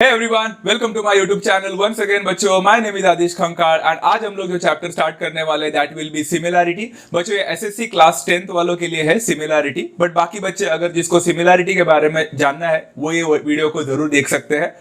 Hey everyone, welcome to my YouTube channel once again बच्चों. My name is Adish खंकार and आज हम लोग जो चैप्टर स्टार्ट करने वाले हैं that will be similarity. बच्चों ये एसएससी क्लास 10th वालों के लिए है similarity, बट बाकी बच्चे अगर जिसको similarity के बारे में जानना है वो ये वीडियो को जरूर देख सकते हैं.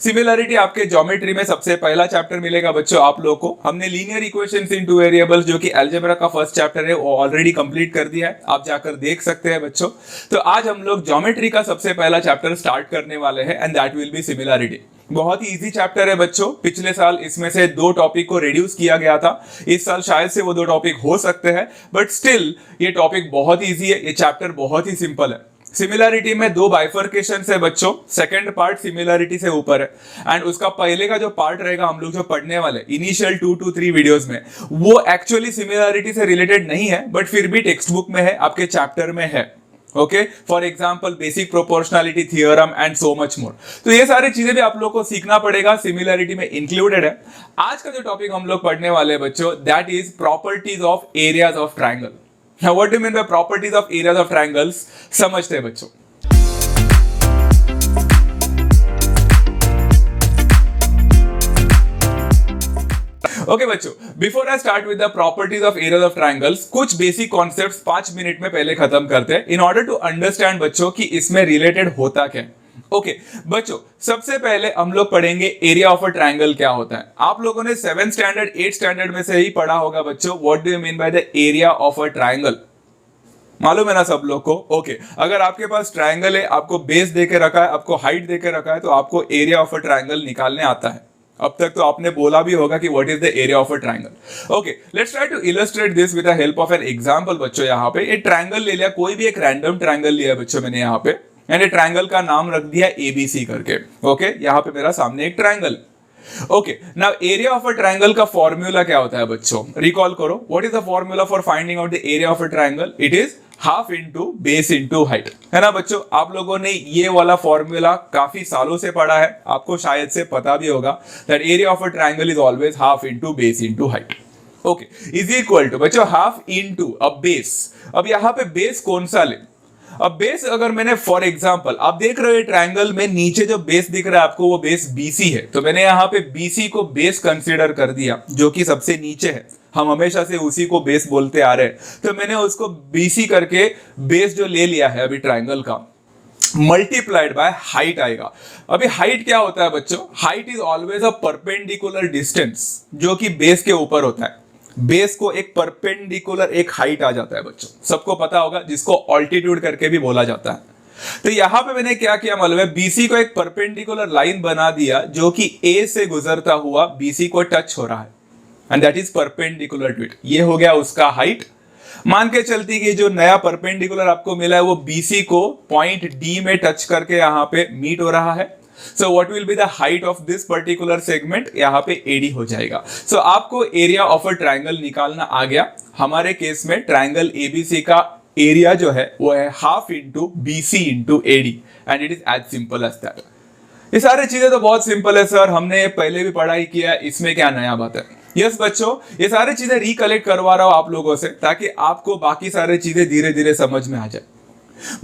Similarity आपके ज्योमेट्री में सबसे पहला चैप्टर मिलेगा बच्चों आप लोगों को. हमने लीनियर इक्वेशंस इनटू वेरिएबल्स जो कि अलजेब्रा का फर्स्ट चैप्टर है वो ऑलरेडी कंप्लीट कर दिया है, आप जाकर देख सकते हैं बच्चों. तो आज हम लोग ज्योमेट्री का सबसे पहला चैप्टर स्टार्ट करने वाले हैं and that will be similarity. बहुत ही इजी चैप्टर है बच्चों. पिछले साल इसमें से 2 टॉपिक को रिड्यूस किया गया था, इस साल शायद से वो 2 टॉपिक हो सकते हैं, बट स्टिल ये टॉपिक बहुत इजी है, ये चैप्टर बहुत ही सिंपल है. सिमिलैरिटी में 2 बाइफर्केशंस है बच्चों. सेकंड पार्ट सिमिलैरिटी से ऊपर है एंड उसका पहले का जो पार्ट रहेगा हम लोग जो पढ़ने वाले इनिशियल 2 to 3 वीडियोस में वो एक्चुअली सिमिलैरिटी से रिलेटेड नहीं है, बट फिर भी टेक्स्ट बुक में है, आपके चैप्टर में है. Okay, for example basic proportionality theorem and so much more. तो ये सारी चीजें भी आप लोग को सीखना पड़ेगा, सिमिलैरिटी में इंक्लूडेड है. आज का जो टॉपिक हम लोग पढ़ने वाले हैं बच्चों that is properties of areas of triangle. Now what do you mean by properties of areas of triangles, समझते हैं बच्चों. ओके बच्चों, before I start with the properties of areas of triangles, कुछ बेसिक कॉन्सेप्ट्स 5 मिनट में पहले खत्म करते हैं इन ऑर्डर टू अंडरस्टैंड बच्चों कि इसमें रिलेटेड होता क्या. ओके बच्चों, सबसे पहले हम लोग पढ़ेंगे एरिया ऑफ अ ट्रायंगल क्या होता है. आप लोगों ने 7th स्टैंडर्ड 8th स्टैंडर्ड में से ही पढ़ा होगा बच्चों. What do you mean by the area of a triangle, मालूम है ना सब लोग को. ओके, अगर आपके पास ट्रायंगल है, आपको बेस देके रखा है, आपको हाइट देके रखा है, तो आपको एरिया ऑफ अ ट्रायंगल निकालने आता है. अब तक तो आपने बोला भी होगा कि what is the area of a triangle. Okay, let's try to illustrate this with the help of an example बच्चों. यहाँ पे एक ट्रायंगल ले लिया, कोई भी एक रैंडम ट्रायंगल लिया बच्चों मैंने यहाँ पे, एंड ट्रायंगल का नाम रख दिया एबीसी करके. ओके, यहाँ पे मेरा सामने एक triangle. Okay, now area of a triangle का फॉर्मूला क्या होता है बच्चों, रिकॉल करो. What is the formula for finding out the area of a triangle? It is half into base into height, है ना बच्चों. आप लोगों ने ये वाला फॉर्मूला काफी सालों से पढ़ा है, आपको शायद से पता भी होगा that area of a triangle is always half into base into height. Okay, is equal to बच्चों हाफ इंटू अब बेस. अब यहाँ पे बेस कौन सा ले? अब बेस अगर मैंने फॉर एग्जांपल, आप देख रहे हो ट्रायंगल में नीचे जो बेस दिख रहा है आपको वो बेस बीसी है, तो मैंने यहाँ पे बीसी को बेस कंसीडर कर दिया जो कि सबसे नीचे है. हम हमेशा से उसी को बेस बोलते आ रहे हैं, तो मैंने उसको बीसी करके बेस जो ले लिया है अभी ट्रायंगल का, मल्टीप्लाइड बाय हाइट आएगा. अभी हाइट क्या होता है बच्चों? Height is always a perpendicular distance जो कि बेस के ऊपर होता है. बेस को एक परपेंडिकुलर एक हाइट आ जाता है बच्चों, सबको पता होगा, जिसको ऑल्टीट्यूड करके भी बोला जाता है. तो यहां पे मैंने क्या किया मालूम है, बीसी को एक परपेंडिकुलर लाइन बना दिया जो कि ए से गुजरता हुआ बीसी को टच हो रहा है, and that is perpendicular to it. ये हो गया उसका हाइट. मान के चलती कि जो नया परपेंडिकुलर आपको मिला है वो बीसी को पॉइंट डी में टच करके यहां पे मीट हो रहा है. So what will be the height of this particular segment? यहाँ पे AD हो जाएगा. So आपको एरिया ऑफ अ ट्रायंगल निकालना आ गया. हमारे केस में ट्रायंगल ABC का एरिया जो है वो है half into BC into AD and it is as simple as that. ये सारी चीजें तो बहुत सिंपल है सर, हमने पहले भी पढ़ाई किया, इसमें क्या नया बात है. यस बच्चों, ये सारी चीजें रिकलेक्ट करवा रहा हूं आप लोगों से ताकि आपको बाकी सारी चीजें धीरे धीरे समझ में आ जाए.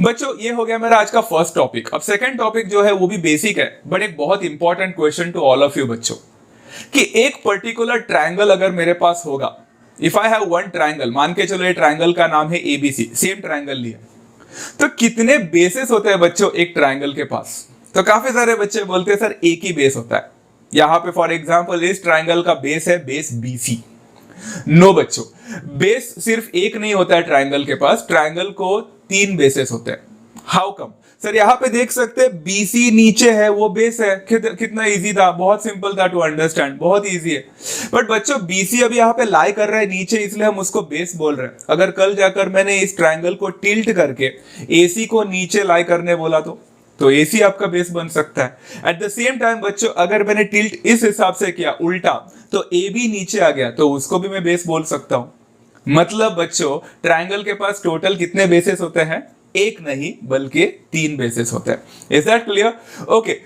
बच्चों ये हो गया मेरा आज का फर्स्ट टॉपिक. अब सेकंड टॉपिक जो है वो भी बेसिक है, बट एक बहुत important question to all of you बच्चों, कि एक पर्टिकुलर ट्रायंगल अगर मेरे पास होगा, if I have one triangle, मान के चलो ये ट्रायंगल का नाम है एबीसी, सेम ट्रायंगल लिया, तो कितने बेसेस होते हैं बच्चों एक ट्रायंगल के पास? तो काफी सारे बच्चे बोलते हैं सर एक ही बेस होता है. यहां पे फॉर एग्जांपल इस ट्रायंगल का बेस है बेस बीसी. नो बच्चों, बेस सिर्फ एक नहीं होता है ट्रायंगल के पास, ट्रायंगल को 3 बेसेस होते हैं. How come sir? यहां पे देख सकते हैं बीसी नीचे है वो बेस है. कितना इजी था, बहुत सिंपल था टू अंडरस्टैंड, बहुत इजी है. बट बच्चों बीसी अभी यहां पे लाई कर रहा है नीचे, इसलिए हम उसको बेस बोल रहे हैं. अगर कल जाकर मैंने इस ट्रायंगल को टिल्ट करके एसी को नीचे लाई करने बोला तो एसी आपका बेस बन सकता है. एट द सेम टाइम बच्चों अगर मैंने टिल्ट इस हिसाब से किया उल्टा, तो ए भी नीचे आ गया, तो उसको भी मैं बेस बोल सकता हूं. मतलब बच्चों ट्रायंगल के पास टोटल कितने बेसेस होते हैं? एक नहीं बल्कि 3 बेसेस होते हैं. Is that clear? ओके,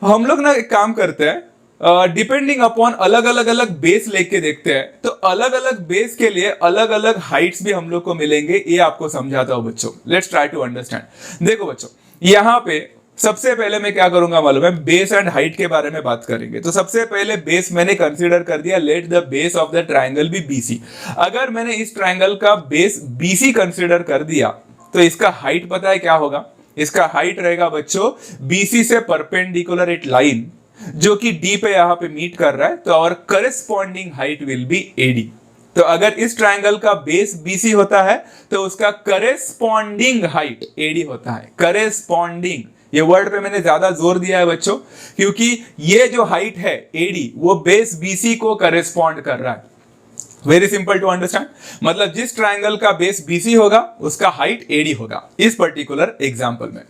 हम लोग ना एक काम करते हैं, डिपेंडिंग अपॉन अलग अलग बेस लेके देखते हैं, तो अलग अलग बेस के लिए अलग अलग हाइट्स भी हम लोग को मिलेंगे. ये आपको समझाता हूं बच्चों. Let's try to understand. देखो बच्चों, यहां पे सबसे पहले मैं क्या करूंगा मालूम है, बेस एंड हाइट के बारे में बात करेंगे। तो सबसे पहले बेस मैंने कंसीडर कर दिया, let the base of the triangle be BC. अगर मैंने इस ट्राइंगल का बेस बीसी कंसीडर कर दिया तो इसका हाइट पता है क्या होगा? इसका हाइट रहेगा बच्चों बीसी से परपेंडिकुलर एक लाइन जो कि डी पे यहां पे मीट कर रहा है, तो और corresponding height will be AD. तो अगर इस ट्राइंगल का बेस बीसी होता है तो उसका करस्पॉन्डिंग हाइट एडी होता है। करस्पॉन्डिंग, ये वर्ड पे मैंने ज्यादा जोर दिया है बच्चों, क्योंकि ये जो हाइट है एडी वो बेस बीसी को करस्पॉन्ड कर रहा है। वेरी सिंपल टू अंडरस्टैंड, मतलब जिस ट्राइंगल का बेस बीसी होगा उसका हाइट एडी होगा इस पर्टिकुलर एग्जांपल में।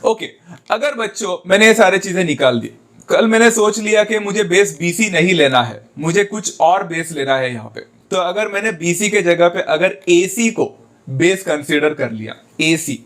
ओके, अगर बच्चों मैंने ये सारे चीजें निकाल दी, कल मैंने सोच लिया कि मुझे बेस बीसी नहीं लेना है, मुझे कुछ और बेस लेना है यहाँ पे, तो अगर मैंने बीसी के जगह पे अगर एसी को बेस कंसीडर कर लिया, एसी,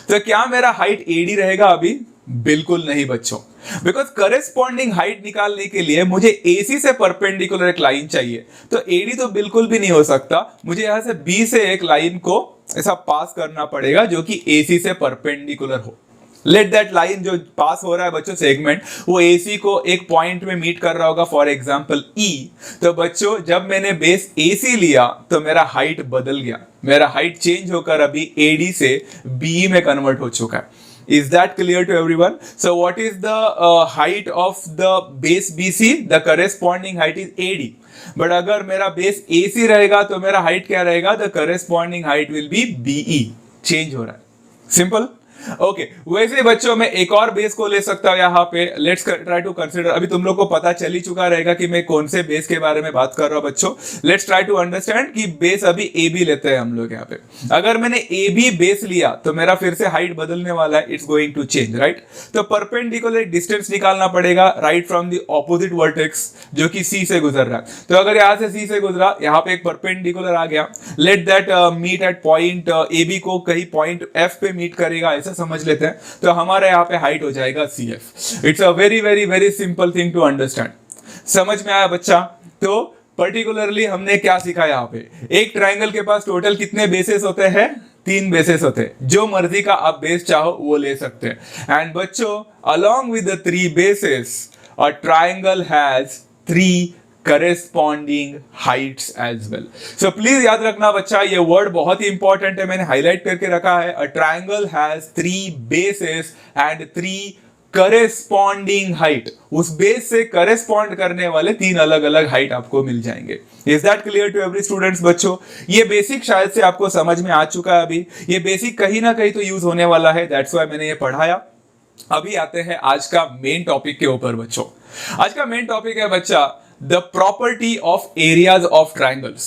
तो क्या मेरा हाइट एडी रहेगा अभी? बिल्कुल नहीं बच्चों, बिकॉज करस्पॉन्डिंग हाइट निकालने के लिए मुझे एसी से परपेंडिकुलर एक लाइन चाहिए, तो एडी तो बिल्कुल भी नहीं हो सकता, मुझे यहां से बी से एक लाइन को ऐसा पास करना पड़ेगा जो कि एसी से परपेंडिकुलर हो। लेट दैट लाइन जो पास हो रहा है बच्चों सेगमेंट, वो एसी को एक पॉइंट में मीट कर रहा होगा, फॉर एग्जांपल ई। तो बच्चों जब मैंने बेस एसी लिया तो मेरा हाइट बदल गया, मेरा हाइट चेंज होकर अभी एडी से बी में कन्वर्ट हो चुका है। Is that clear to everyone? So what is the height of the base BC? The corresponding height is AD. But अगर मेरा बेस AC रहेगा तो मेरा हाइट क्या रहेगा? The corresponding height will be BE. Change हो रहा है, सिंपल। ओके, वैसे बच्चों मैं एक और बेस को ले सकता हूं यहाँ पे। लेट्स ट्राई टू कंसीडर, अभी तुम लोग को पता चल ही चुका रहेगा कि मैं कौन से बेस के बारे में बात कर रहा हूं बच्चों। लेट्स ट्राई टू अंडरस्टैंड कि बेस अभी ए बी लेते हैं हम लोग यहाँ पे। अगर मैंने ए बी बेस लिया तो मेरा फिर से हाइट बदलने वाला है, it's going to change, right. तो परपेंडिकुलर डिस्टेंस निकालना पड़ेगा right from the opposite vertex जो कि सी से गुजर रहा है। तो अगर यहाँ से सी से गुजरा, यहाँ पे एक परपेंडिकुलर आ गया, let that meet at point A B को कहीं पॉइंट एफ पे मीट करेगा, ऐसा समझ लेते हैं। तो हमारे यहाँ पे हाइट हो जाएगा C F. It's a very very very simple thing to understand. समझ में आया बच्चा? तो पर्टिकुलरली हमने क्या सीखा यहाँ पे, एक ट्राइंगल के पास टोटल कितने बेसेस होते हैं? 3 बेसेस होते हैं। जो मर्जी का आप बेस चाहो वो ले सकते हैं। एंड बच्चों along with the 3 bases a triangle has 3 corresponding heights as well. So please याद रखना बच्चा, ये वर्ड बहुत ही इंपॉर्टेंट है, मैंने हाईलाइट करके रखा है। A triangle has 3 bases and 3 corresponding height. उस बेस से करस्पॉन्ड करने वाले 3 अलग अलग हाइट आपको मिल जाएंगे। Is that clear to every students बच्चों? ये बेसिक शायद से आपको समझ में आ चुका है अभी। ये बेसिक कहीं ना कहीं तो यूज होने वाला है, दैट्स व्हाई मैंने ये पढ़ाया। अभी आते हैं आज का मेन टॉपिक के ऊपर बच्चों। आज का मेन टॉपिक है बच्चा the property of areas of triangles.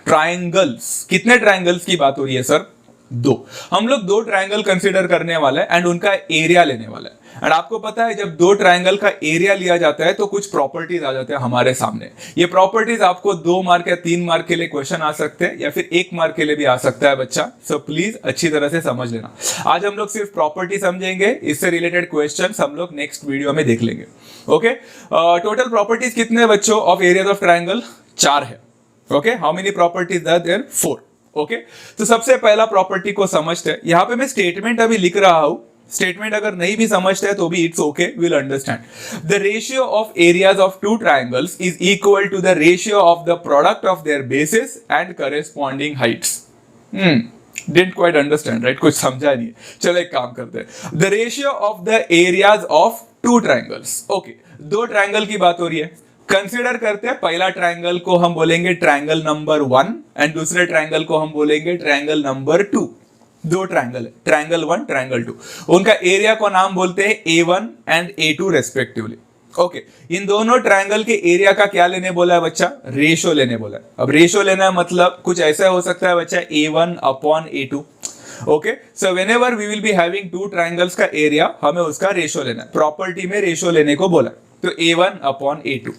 Triangles, कितने ट्राइंगल्स की बात हो रही है सर? 2। हम लोग 2 ट्राइंगल कंसीडर करने वाले हैं एंड उनका एरिया लेने वाला है। एंड आपको पता है जब 2 ट्राइंगल का एरिया लिया जाता है तो कुछ प्रॉपर्टीज आ जाते हैं हमारे सामने। ये प्रॉपर्टीज आपको 2 मार्क या 3 मार्क के लिए क्वेश्चन आ सकते हैं या फिर 1 मार्क के लिए भी आ सकता है बच्चा। सो प्लीज अच्छी तरह से समझ लेना। आज हम लोग सिर्फ प्रॉपर्टी समझेंगे, इससे रिलेटेड क्वेश्चन हम लोग नेक्स्ट वीडियो में देख लेंगे। ओके, टोटल प्रॉपर्टीज कितने बच्चों ऑफ एरियाज ऑफ ट्राइंगल? 4 है। Okay, how many properties are there? 4। Okay, तो सबसे पहला प्रॉपर्टी को समझते हैं। यहां पे मैं स्टेटमेंट अभी लिख रहा हूं, स्टेटमेंट अगर नहीं भी समझते हैं तो भी it's okay, will understand. The ratio of areas of 2 triangles is equal to the ratio of the product of their bases and corresponding heights. Didn't quite understand, right? कुछ समझा नहीं। चलो एक काम करते हैं। The ratio of the areas of 2 triangles. Okay, 2 triangle की बात हो रही है। कंसिडर करते हैं, पहला ट्राइंगल को हम बोलेंगे ट्राइंगल नंबर 1 एंड दूसरे ट्राइंगल को हम बोलेंगे ट्राइंगल नंबर 2। 2 ट्राइंगल है, ट्राइंगल 1, ट्राइंगल 2। उनका एरिया को नाम बोलते हैं A1 and A2 respectively. Okay, इन दोनों ट्राइंगल के एरिया का क्या लेने बोला है बच्चा? रेशियो लेने बोला है। अब रेशियो लेना है मतलब कुछ ऐसा हो सकता है बच्चा A1 upon A2। Okay, so whenever we will be having 2 triangles का एरिया, हमें उसका रेशियो लेना है। प्रॉपर्टी में रेशियो लेने को बोला, तो A1 अपॉन A2।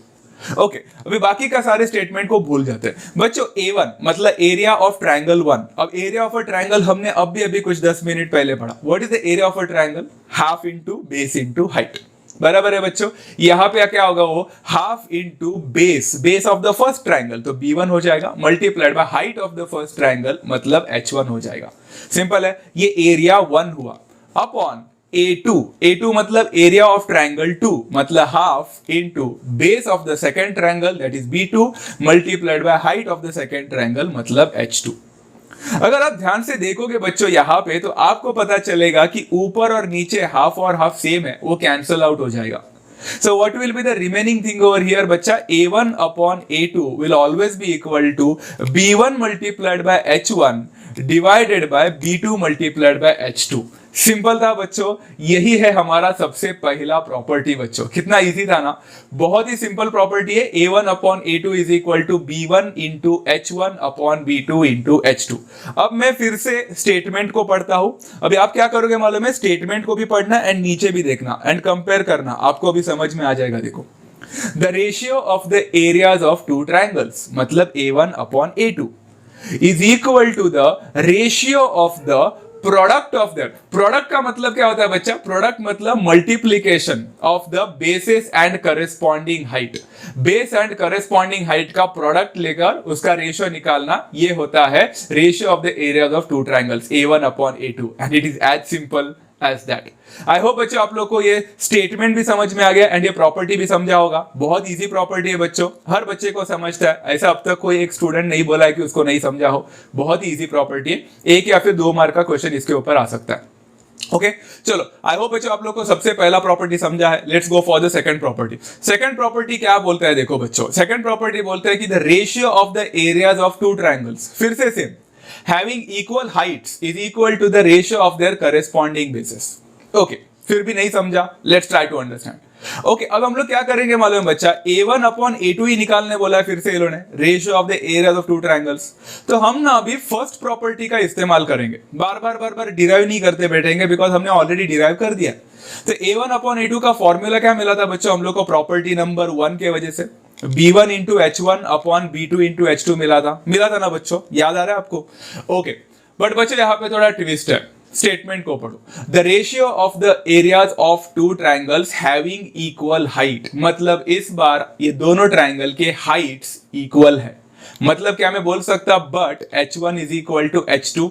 ओके, अभी बाकी का सारे स्टेटमेंट को भूल जाते हैं बच्चों। A1 मतलब एरिया ऑफ ट्राइंगल 1। अब एरिया ऑफ अ ट्राइंगल हमने अभी कुछ 10 मिनट पहले पढ़ा। What is the area of a triangle? Half into base into height. बराबर है बच्चों। यहाँ पे क्या होगा? वो half into base of the first triangle, तो B1 हो जाएगा, multiplied by height of the first triangle मतलब H1 हो जाएगा। सिंपल है, ये एरिया 1 हुआ अपॉन A2 मतलब एरिया ऑफ ट्रायंगल 2 मतलब half into base of the second triangle that is B2 multiplied by height of the second triangle मतलब H2। अगर आप ध्यान से देखोगे बच्चों यहां पे तो आपको पता चलेगा कि ऊपर और नीचे हाफ और हाफ सेम है, वो कैंसल आउट हो जाएगा। So what will be the remaining thing over here बच्चा? A1 upon A2 will always be equal to B1 multiplied by H1 divided by B2 multiplied by H2। Simple था बच्चों, यही है हमारा सबसे पहला प्रॉपर्टी बच्चों। कितना इजी था ना, बहुत ही सिंपल प्रॉपर्टी है। A1 upon A2 is equal to B1 into H1 upon B2 into H2। अब मैं फिर से स्टेटमेंट को पढ़ता हूं। अभी आप क्या करोगे मालूम है, स्टेटमेंट को भी पढ़ना एंड नीचे भी देखना एंड कंपेयर करना, आपको भी समझ में आ जाएगा। देखो, the ratio of the areas of two triangles मतलब A1 upon A2 is equal to the ratio of the product of that. Product का मतलब क्या होता है बच्चा? प्रोडक्ट मतलब multiplication of the bases and corresponding height. Base and corresponding height का product लेकर उसका रेशियो निकालना, ये होता है ratio of the areas of two triangles A1 upon A2 and it is as simple as that। I hope बच्चों आप लोग को ये स्टेटमेंट भी समझ में आ गया एंड ये प्रॉपर्टी भी समझा होगा। बहुत इजी प्रॉपर्टी है बच्चों, हर बच्चे को समझता है, ऐसा अब तक कोई एक स्टूडेंट नहीं बोला है कि उसको नहीं समझा हो। बहुत ही इजी प्रॉपर्टी है, 1 या फिर 2 मार्क का क्वेश्चन इसके ऊपर आ सकता है। ओके चलो, आई होप बच्चों आप लोग को सबसे पहला प्रॉपर्टी समझा है। Let's go for the second property. Second property क्या बोलता है? देखो बच्चों, सेकंड प्रॉपर्टी बोलता है कि the ratio of the areas of two triangles, फिर से same, having equal heights is equal to the ratio of their corresponding bases। Okay, फिर भी नहीं समझा, let's try to understand. Okay, अब हम लोग क्या करेंगे मालूम है बच्चा? A1 अपॉन A2 ही निकालने बोला है फिर से इन्होंने, ratio of the areas of two triangles. तो हम ना अभी फर्स्ट प्रॉपर्टी का इस्तेमाल करेंगे, बार बार डिराइव नहीं करते बैठेंगे बिकॉज हमने ऑलरेडी डिराइव कर दिया। तो A1 अपॉन A2 का फॉर्मूला क्या मिला था बच्चों हम लोग को? प्रॉपर्टी नंबर 1 के वजह से B1 into H1 upon B2 into H2 मिला था ना बच्चों? याद आ रहा है आपको? ओके, बट बच्चों यहाँ पे थोड़ा ट्विस्ट है, स्टेटमेंट को पढ़ो। The ratio of the areas of two triangles having equal height, मतलब इस बार ये दोनों ट्रायंगल के हाइट्स इक्वल है। मतलब क्या मैं बोल सकता but H1 is equal to H2?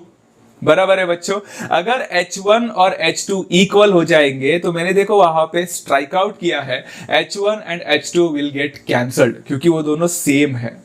बराबर है बच्चों। अगर H1 और H2 इक्वल हो जाएंगे तो मैंने देखो वहां पे स्ट्राइक आउट किया है, H1 and H2 will get cancelled क्योंकि वो दोनों सेम है।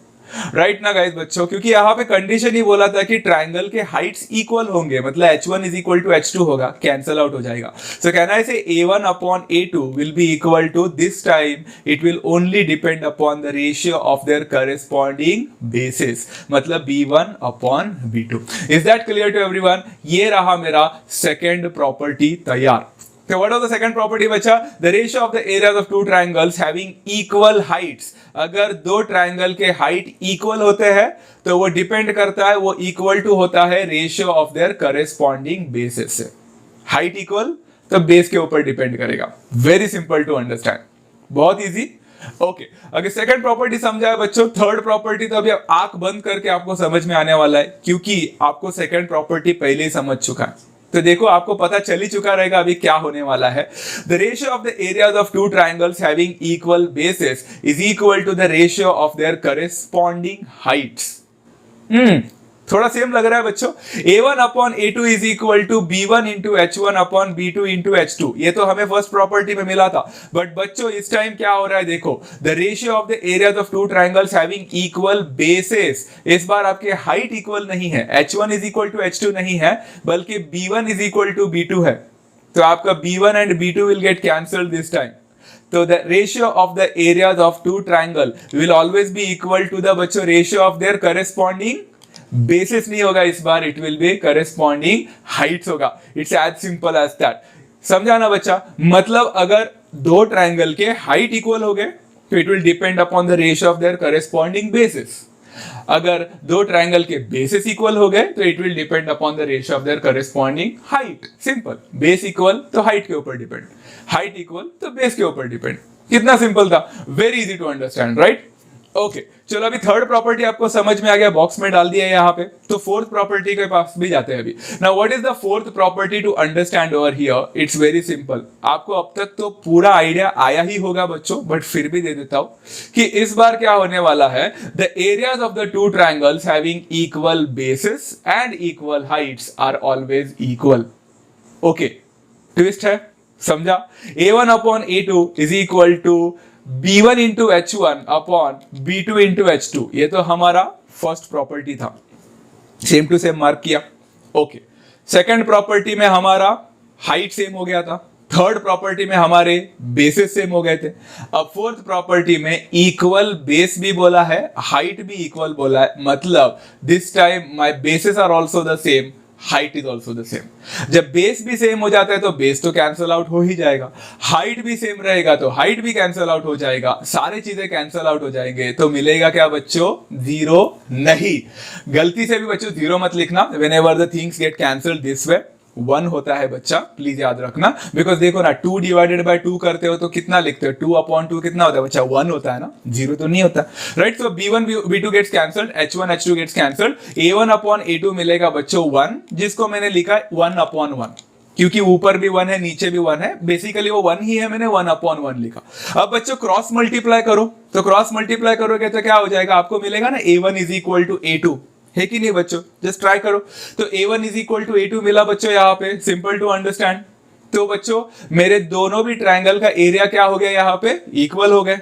राइट ना गाइस बच्चों, क्योंकि यहाँ पे कंडीशन ही बोला था कि ट्रायंगल के हाइट्स इक्वल होंगे, मतलब H1 is equal to H2 होगा, कैंसल आउट हो जाएगा। सो कहना है से A1 upon A2 will be equal to, this time it will only depend upon the ratio of their corresponding bases, मतलब B1 upon B2। Is that clear to everyone? ये रहा मेरा सेकेंड प्रॉपर्टी तैयार। So what was the second property बच्चा? The ratio of the areas of two triangles having equal heights। अगर दो triangle के height equal होते हैं तो वो डिपेंड करता है, वो इक्वल टू होता है ratio of their corresponding basis से। हाइट इक्वल तो बेस के ऊपर डिपेंड करेगा। वेरी सिंपल टू अंडरस्टैंड, बहुत इजी। ओके, अगर सेकंड प्रॉपर्टी समझा है बच्चों, थर्ड प्रॉपर्टी तो अभी आंख बंद करके आपको समझ में आने वाला है क्योंकि आपको सेकंड प्रॉपर्टी पहले ही समझ चुका है। तो देखो आपको पता चल ही चुका रहेगा अभी क्या होने वाला है। The ratio of the areas of two triangles having equal bases is equal to the ratio of their corresponding heights. थोड़ा सेम लग रहा है बच्चों। A1 upon A2 is equal to B1 into H1 upon B2 into H2, ये तो हमें first property में मिला था। बट बच्चों इस टाइम क्या हो रहा है देखो, the ratio of the areas of two triangles having equal basis, इस बार आपके हाइट इक्वल नहीं है, H1 is equal to H2 नहीं है, बल्कि B1 is equal to B2 है। तो आपका B1 and B2 will get cancelled this time. तो the ratio of the areas of two triangle will always be equal to the बच्चों ratio of their corresponding basis नहीं होगा इस बार, it will be corresponding heights होगा। It's as simple as that. समझा ना बच्चा? मतलब अगर दो ट्रायंगल के हाइट इक्वल हो गए तो it will depend upon the ratio of their corresponding bases. अगर दो ट्रायंगल के बेसिस इक्वल हो गए तो it will depend upon the ratio of their corresponding height. Simple, base equal तो हाइट के ऊपर डिपेंड, हाइट इक्वल तो बेस के ऊपर डिपेंड। कितना सिंपल था, very easy to understand, right? Okay, चलो अभी थर्ड प्रॉपर्टी आपको समझ में आ गया, बॉक्स में डाल दिया है यहाँ पे। तो फोर्थ प्रॉपर्टी के पास भी जाते हैं अभी। Now what is the fourth property to understand over here? It's very simple. आपको अब तक तो पूरा आइडिया आया ही होगा बच्चों, बट फिर भी दे देता हूं कि इस बार क्या होने वाला है। The areas of the two triangles having equal bases and equal heights are always equal. Okay, twist है, समझा? A1 upon A2 is equal to B1 into H1 upon B2 into H2। ये तो हमारा फर्स्ट प्रॉपर्टी था, same to same mark किया। Okay, second property में हमारा height same हो गया था, थर्ड प्रॉपर्टी में हमारे बेसिस सेम हो गए थे। अब फोर्थ प्रॉपर्टी में इक्वल बेस भी बोला है, हाइट भी इक्वल बोला है, मतलब this time my bases are also the same, height is also the same. जब बेस भी सेम हो जाता है तो बेस तो कैंसल आउट हो ही जाएगा, हाइट भी सेम रहेगा तो हाइट भी कैंसल आउट हो जाएगा, सारी चीजें कैंसल आउट हो जाएंगे, तो मिलेगा क्या बच्चों? जीरो नहीं। गलती से भी बच्चों जीरो मत लिखना, when ever the things get cancelled this way 1 होता है बच्चा, प्लीज याद रखना। बिकॉज देखो ना, 2 डिवाइडेड बाय 2 करते हो तो कितना लिखते हो? 2 अपॉन 2 कितना होता है बच्चा? 1 होता है ना, 0 तो नहीं होता, right? So B1 B2 gets cancelled, H1 H2 gets cancelled, A1 upon A2 मिलेगा बच्चों 1, जिसको मैंने लिखा 1 अपॉन 1, क्योंकि ऊपर भी 1 है नीचे भी 1 है, बेसिकली वो 1 ही है, मैंने 1 अपॉन 1 लिखा। अब बच्चों क्रॉस मल्टीप्लाई करो, तो क्रॉस मल्टीप्लाई करोगे तो क्या हो जाएगा? आपको मिलेगा ना A1 is equal to A2, है कि नहीं बच्चों? जस्ट ट्राई करो। तो A1 is equal to A2 मिला बच्चों यहाँ पे, सिंपल टू अंडरस्टैंड। तो बच्चों मेरे दोनों भी ट्रायंगल का एरिया क्या हो गया यहाँ पे? इक्वल हो गए,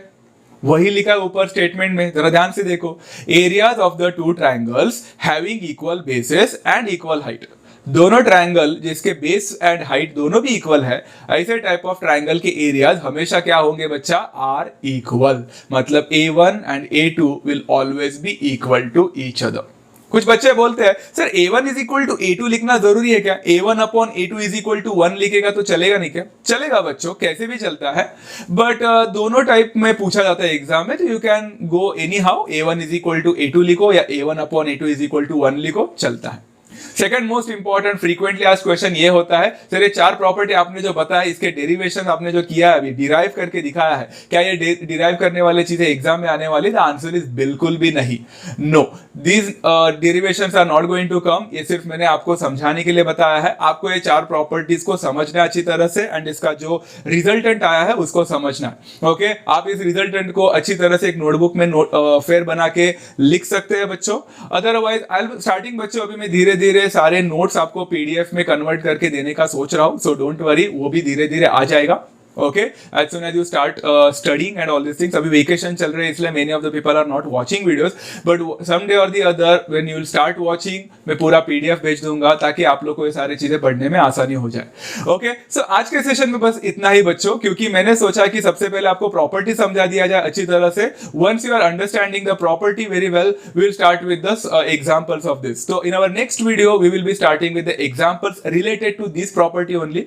वही लिखा ऊपर स्टेटमेंट में, जरा ध्यान से देखो। Areas of the two triangles having equal bases and equal height. दोनों ट्रायंगल जिसके बेस एंड हाइट दोनों भी इक्वल है, ऐसे टाइप ऑफ ट्रायंगल के एरियाज हमेशा क्या होंगे बच्चा? आर इक्वल, मतलब A1 and A2 will always be equal to each other. कुछ बच्चे बोलते हैं sir A1 is equal to A2 लिखना जरूरी है क्या? A1 upon A2 is equal to 1 लिखेगा तो चलेगा नहीं क्या? चलेगा बच्चों, कैसे भी चलता है, बट दोनों टाइप में पूछा जाता है एग्जाम में, तो you can go anyhow. A1 is equal to A2 लिखो या A1 upon A2 is equal to 1 लिखो, चलता है। Second most important frequently asked question ये होता है, सर ये 4 प्रॉपर्टी आपने जो बताया इसके डेरिवेशन आपने जो किया है, अभी डिराइव करके दिखाया है, क्या ये डिराइव करने वाली चीजें एग्जाम में आने वाली? द आंसर इज बिल्कुल भी नहीं, no, these derivations are not going to come. ये सिर्फ मैंने आपको समझाने के लिए बताया है, आपको ये 4 प्रॉपर्टीज को समझना है अच्छी तरह से, एंड इसका जो रिजल्टेंट आया है उसको समझना है। ओके, आप इस रिजल्टेंट को अच्छी तरह से एक नोटबुक में फेयर बना के लिख सकते हैं बच्चों। अदरवाइज आई स्टार्टिंग बच्चों अभी मैं धीरे धीरे सारे नोट्स आपको पीडीएफ में कन्वर्ट करके देने का सोच रहा हूं, सो डोंट वरी, वो भी धीरे धीरे आ जाएगा। Okay, as soon as you start studying and all this things. अभी वेकेशन चल रहे हैं इसलिए many of the people are not watching videos, but some day or the other when you will start watching, मैं पूरा PDF भेज दूंगा ताकि आप लोग को ये सारी चीजें पढ़ने में आसानी हो जाए। ओके, सो आज के सेशन में बस इतना ही बच्चों, क्योंकि मैंने सोचा कि सबसे पहले आपको प्रॉपर्टी समझा दिया जाए अच्छी तरह से। Once you are understanding the property very well, we will start with the examples of this. तो in our next video we will be starting with the examples related to this property only.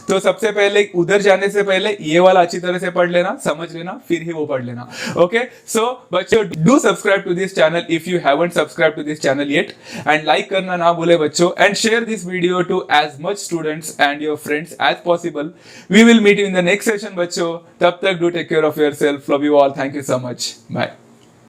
तो सबसे पहले उधर जाने से पहले ये वाला अच्छी तरह से पढ़ लेना, समझ लेना, फिर ही वो पढ़ लेना। ओके, सो बच्चों do subscribe to this channel if you haven't subscribe to this channel yet, and like करना ना भूले बच्चों, and share this video to as much students and your friends as possible. We will meet you in the next session बच्चों, तब तक do take care of yourself, love you all, thank you so much, bye.